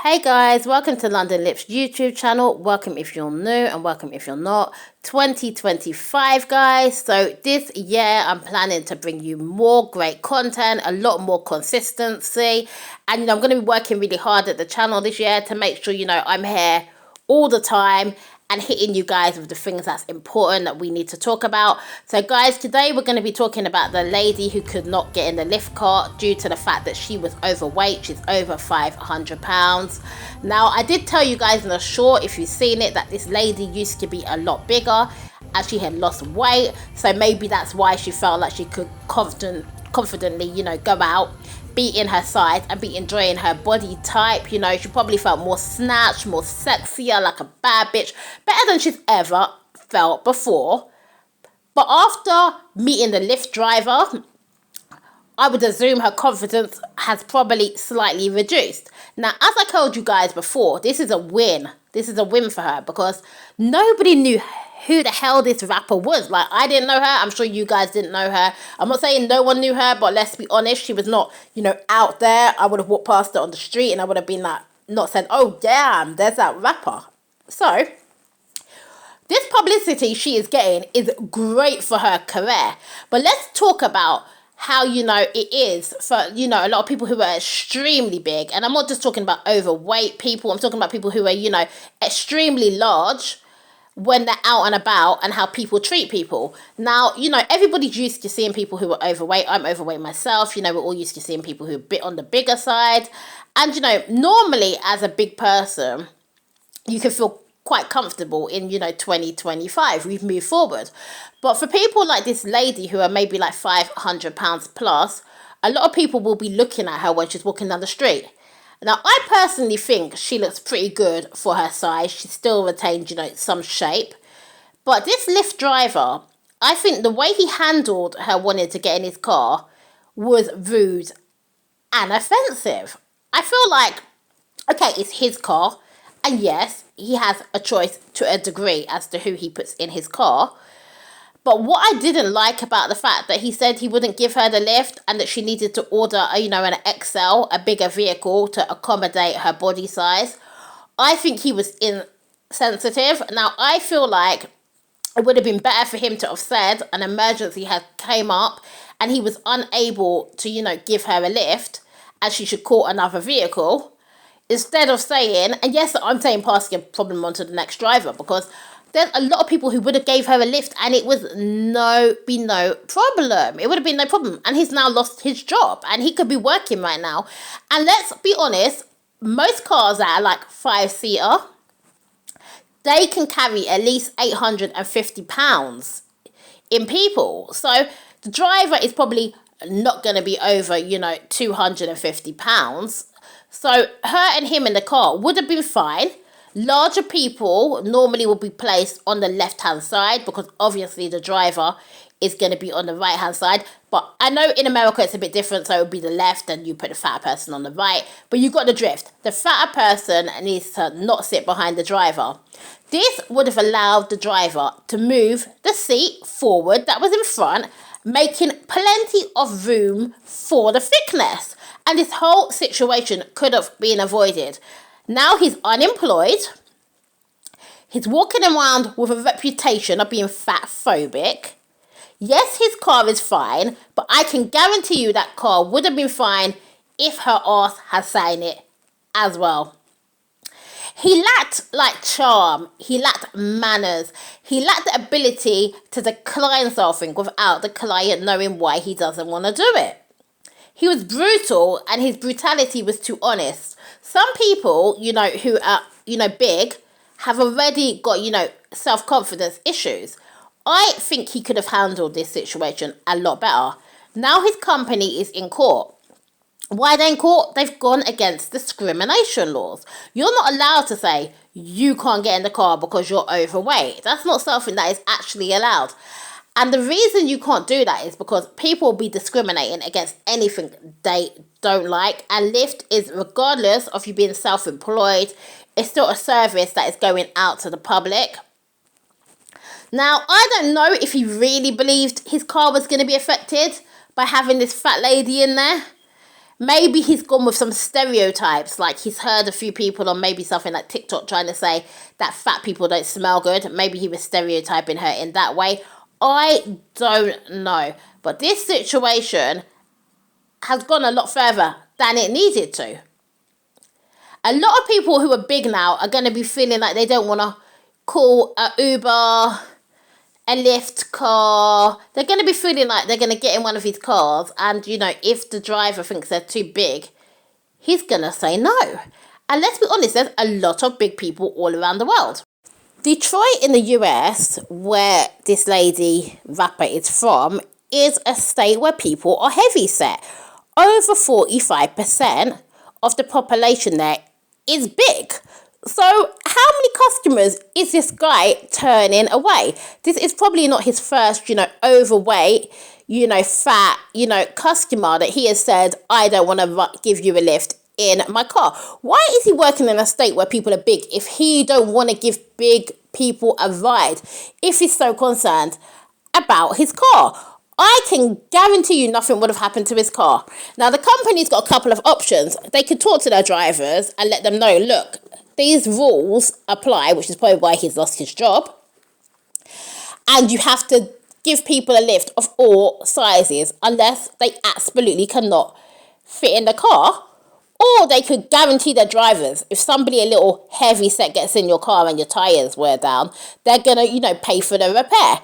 Hey guys, welcome to London Lips YouTube channel. Welcome if you're new and welcome if you're not. 2025 guys. So this year I'm planning to bring you more great content, a lot more consistency. And I'm going to be working really hard at the channel this year to make sure, I'm here all the time and hitting you guys with the things that's important that we need to talk about. So guys, today we're going to be talking about the lady who could not get in the lift cart due to the fact that she was overweight. She's over 500 pounds. Now, I did tell you guys in the short, if you've seen it, that this lady used to be a lot bigger as she had lost weight. So maybe that's why she felt like she could confidently, go out, be in her size and be enjoying her body type. She probably felt more snatched, more sexier, like a bad bitch, better than she's ever felt before. But after meeting the Lyft driver, I would assume her confidence has probably slightly reduced. Now, as I told you guys before, this is a win. This is a win for her because nobody knew who the hell this rapper was. Like, I didn't know her. I'm sure you guys didn't know her. I'm not saying no one knew her, but let's be honest, she was not, out there. I would have walked past her on the street and I would have been like, not saying, oh, damn, there's that rapper. So, this publicity she is getting is great for her career. But let's talk about how, it is for, a lot of people who are extremely big. And I'm not just talking about overweight people. I'm talking about people who are, extremely large when they're out and about and how people treat people. Now, everybody's used to seeing people who are overweight. I'm overweight myself. We're all used to seeing people who are a bit on the bigger side. And, normally as a big person, you can feel quite comfortable in, 2025. We've moved forward. But for people like this lady who are maybe like 500 pounds plus, a lot of people will be looking at her when she's walking down the street. Now, I personally think she looks pretty good for her size. She still retained, some shape. But this Lyft driver, I think the way he handled her wanting to get in his car was rude and offensive. I feel like, okay, it's his car. And yes, he has a choice to a degree as to who he puts in his car. But what I didn't like about the fact that he said he wouldn't give her the lift and that she needed to order, an XL, a bigger vehicle to accommodate her body size, I think he was insensitive. Now, I feel like it would have been better for him to have said an emergency had came up and he was unable to, give her a lift and she should call another vehicle. Instead of saying, and yes, I'm saying passing a problem on to the next driver because there's a lot of people who would have gave her a lift and it was no problem. It would have been no problem. And he's now lost his job and he could be working right now. And let's be honest, most cars that are like 5-seater, they can carry at least 850 pounds in people. So the driver is probably not going to be over, 250 pounds. So her and him in the car would have been fine. Larger people normally will be placed on the left-hand side because obviously the driver is going to be on the right-hand side. But I know in America it's a bit different, so it would be the left and you put the fatter person on the right. But you got the drift. The fatter person needs to not sit behind the driver. This would have allowed the driver to move the seat forward that was in front, making plenty of room for the thickness. And this whole situation could have been avoided. Now he's unemployed. He's walking around with a reputation of being fat phobic. Yes, his car is fine, but I can guarantee you that car would have been fine if her ass had sat in it as well. He lacked charm. He lacked manners. He lacked the ability to decline something without the client knowing why he doesn't want to do it. He was brutal and his brutality was too honest. Some people, who are, big have already got, self-confidence issues. I think he could have handled this situation a lot better. Now his company is in court. Why are they in court? They've gone against discrimination laws. You're not allowed to say you can't get in the car because you're overweight. That's not something that is actually allowed. And the reason you can't do that is because people will be discriminating against anything they don't like. And Lyft is, regardless of you being self-employed, it's still a service that is going out to the public. Now, I don't know if he really believed his car was going to be affected by having this fat lady in there. maybe he's gone with some stereotypes, like he's heard a few people on maybe something like TikTok trying to say that fat people don't smell good. Maybe he was stereotyping her in that way. I don't know. But this situation has gone a lot further than it needed to. A lot of people who are big now are going to be feeling like they don't want to call a Uber, a Lyft car. They're going to be feeling like they're going to get in one of his cars, and, you know, if the driver thinks they're too big, he's going to say no. And let's be honest, there's a lot of big people all around the world. Detroit in the US, where this lady rapper is from, is a state where people are heavy set. Over 45% of the population there is big. So how many customers is this guy turning away? This is probably not his first, overweight, fat, customer that he has said, I don't want to give you a lift in my car. Why is he working in a state where people are big if he don't want to give big people a ride, if he's so concerned about his car? I can guarantee you nothing would have happened to his car. Now, the company's got a couple of options. They could talk to their drivers and let them know, look, these rules apply, which is probably why he's lost his job. And you have to give people a lift of all sizes unless they absolutely cannot fit in the car. Or they could guarantee their drivers, if somebody a little heavy set gets in your car and your tyres wear down, they're going to, pay for the repair.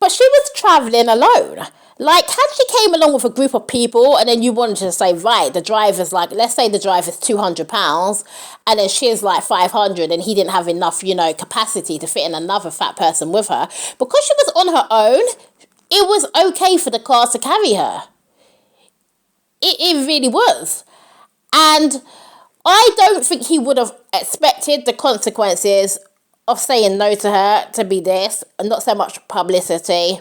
But she was travelling alone. Like, had she came along with a group of people and then you wanted to say, right, the driver's like, let's say the driver's £200 and then she's like 500 and he didn't have enough, capacity to fit in another fat person with her. Because she was on her own, it was okay for the car to carry her. It really was. And I don't think he would have expected the consequences of saying no to her to be this, and not so much publicity.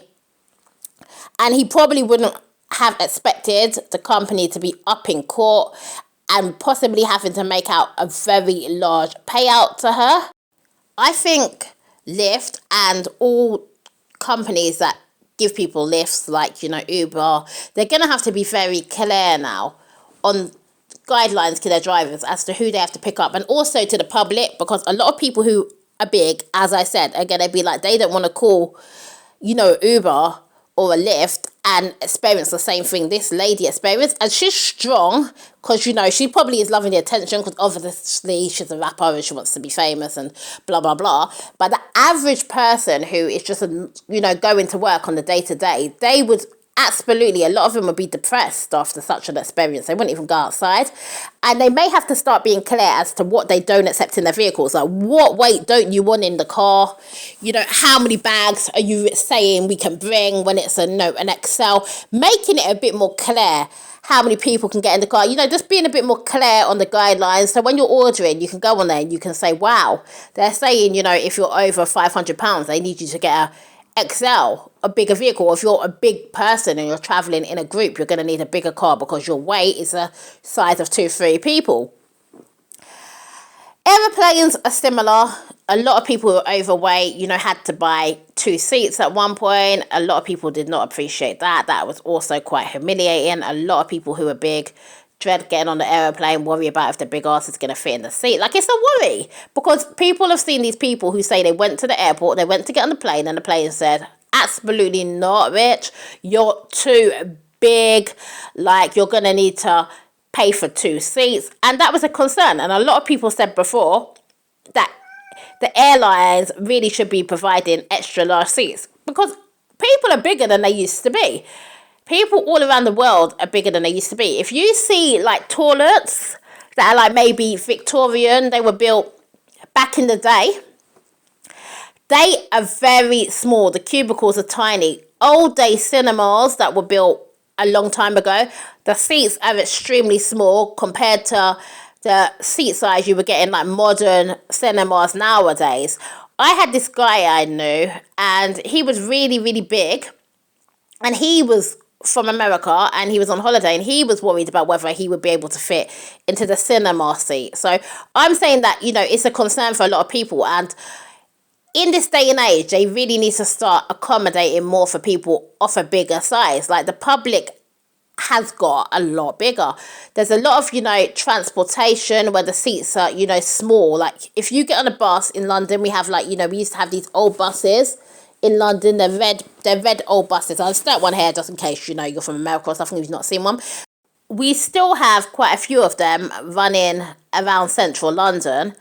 And he probably wouldn't have expected the company to be up in court and possibly having to make out a very large payout to her. I think Lyft and all companies that give people lifts, like, Uber, they're going to have to be very clear now on guidelines to their drivers as to who they have to pick up, and also to the public, because a lot of people who are big, as I said, are going to be like, they don't want to call, Uber or a Lyft and experience the same thing this lady experienced. And she's strong because, she probably is loving the attention because obviously she's a rapper and she wants to be famous and blah, blah, blah. But the average person who is just, going to work on the day-to-day, they would absolutely, a lot of them would be depressed after such an experience. They wouldn't even go outside. And they may have to start being clear as to what they don't accept in their vehicles. Like, what weight don't you want in the car? How many bags are you saying we can bring when it's an XL? Making it a bit more clear how many people can get in the car. Just being a bit more clear on the guidelines. So when you're ordering, you can go on there and you can say, wow, they're saying, if you're over £500, they need you to get a XL, a bigger vehicle. Or if you're a big person and you're traveling in a group, you're going to need a bigger car because your weight is the size of 2-3 people. Aeroplanes are similar. A lot of people who are overweight, had to buy 2 seats at one point. A lot of people did not appreciate that. That was also quite humiliating. A lot of people who are big dread getting on the aeroplane, worry about if the big ass is going to fit in the seat. Like, it's a worry, because people have seen these people who say they went to the airport, they went to get on the plane, and the plane said, absolutely not, bitch. You're too big. Like, you're going to need to pay for 2 seats. And that was a concern. And a lot of people said before that the airlines really should be providing extra large seats, because people are bigger than they used to be. People all around the world are bigger than they used to be. If you see, like, toilets that are, like, maybe Victorian, they were built back in the day, they are very small. The cubicles are tiny. Old day cinemas that were built a long time ago, the seats are extremely small compared to the seat size you were getting, like, modern cinemas nowadays. I had this guy I knew, and he was really, really big, and he was from America, and he was on holiday, and he was worried about whether he would be able to fit into the cinema seat. So I'm saying that, it's a concern for a lot of people, and in this day and age, they really need to start accommodating more for people of a bigger size. Like, the public has got a lot bigger. There's a lot of, transportation where the seats are, small. Like if you get on a bus in London, we have like, we used to have these old buses in London. They're red old buses. I'll start one here just in case, you're from America or something, you've not seen one. We still have quite a few of them running around central London.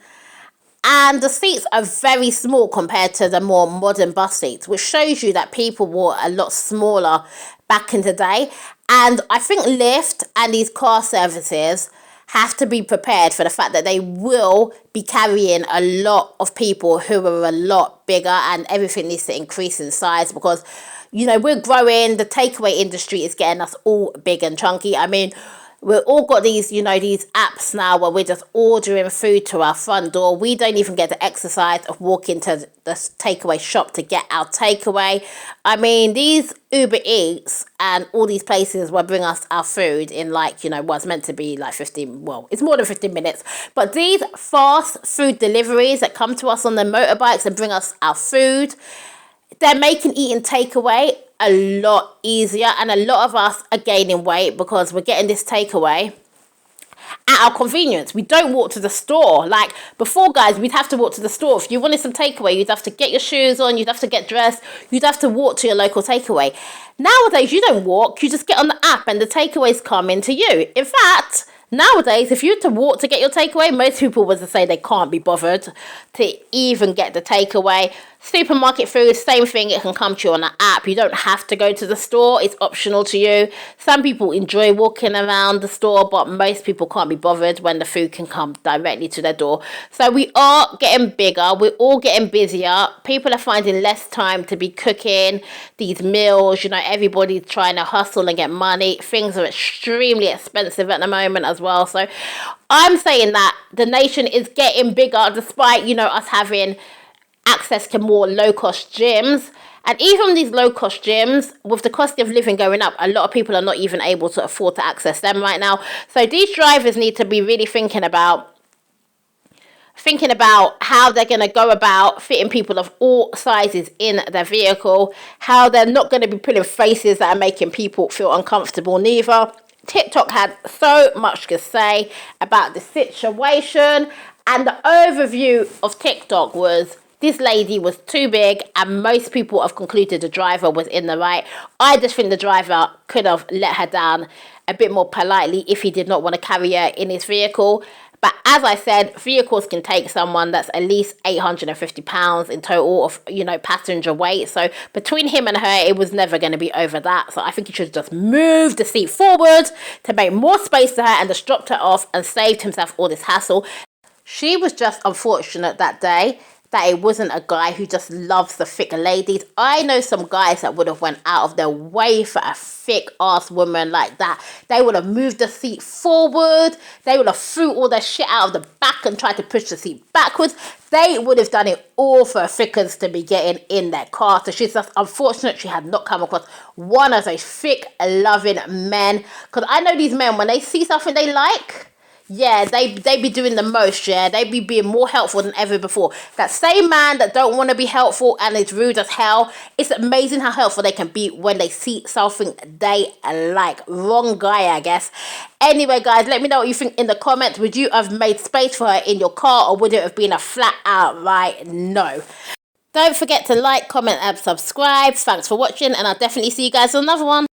And the seats are very small compared to the more modern bus seats, which shows you that people were a lot smaller back in the day. And I think Lyft and these car services have to be prepared for the fact that they will be carrying a lot of people who are a lot bigger, and everything needs to increase in size because, we're growing. The takeaway industry is getting us all big and chunky. I mean, we've all got these, these apps now where we're just ordering food to our front door. We don't even get the exercise of walking to the takeaway shop to get our takeaway. I mean, these Uber Eats and all these places will bring us our food in like, what's meant to be like 15, well, it's more than 15 minutes. But these fast food deliveries that come to us on the motorbikes and bring us our food, they're making eating takeaway a lot easier, and a lot of us are gaining weight because we're getting this takeaway at our convenience. We don't walk to the store. Like before, guys, we'd have to walk to the store. If you wanted some takeaway, you'd have to get your shoes on, you'd have to get dressed, you'd have to walk to your local takeaway. Nowadays, you don't walk, you just get on the app and the takeaways come into you. In fact, nowadays, if you had to walk to get your takeaway, most people would say they can't be bothered to even get the takeaway. Supermarket food, same thing, it can come to you on an app. You don't have to go to the store, it's optional to you. Some people enjoy walking around the store, but most people can't be bothered when the food can come directly to their door. So we are getting bigger, we're all getting busier. People are finding less time to be cooking these meals. Everybody's trying to hustle and get money. Things are extremely expensive at the moment as well. So I'm saying that the nation is getting bigger despite, us having access to more low-cost gyms. And even these low-cost gyms, with the cost of living going up, a lot of people are not even able to afford to access them right now. So these drivers need to be really thinking about how they're going to go about fitting people of all sizes in their vehicle, how they're not going to be putting faces that are making people feel uncomfortable neither. TikTok had so much to say about the situation, and the overview of TikTok was this lady was too big, and most people have concluded the driver was in the right. I just think the driver could have let her down a bit more politely if he did not want to carry her in his vehicle. But as I said, vehicles can take someone that's at least 850 pounds in total of, passenger weight. So between him and her, it was never going to be over that. So I think he should have just moved the seat forward to make more space for her and just dropped her off and saved himself all this hassle. She was just unfortunate that day that it wasn't a guy who just loves the thick ladies. I know some guys that would have went out of their way for a thick ass woman like that. They would have moved the seat forward. They would have threw all their shit out of the back and tried to push the seat backwards. They would have done it all for thickers to be getting in their car. So she's just unfortunate she had not come across one of those thick, loving men. Because I know these men, when they see something they like, yeah, they be doing the most, yeah. They be being more helpful than ever before. That same man that don't want to be helpful and is rude as hell, it's amazing how helpful they can be when they see something they like. Wrong guy, I guess. Anyway, guys, let me know what you think in the comments. Would you have made space for her in your car, or would it have been a flat out right no? Don't forget to like, comment, and subscribe. Thanks for watching, and I'll definitely see you guys on another one.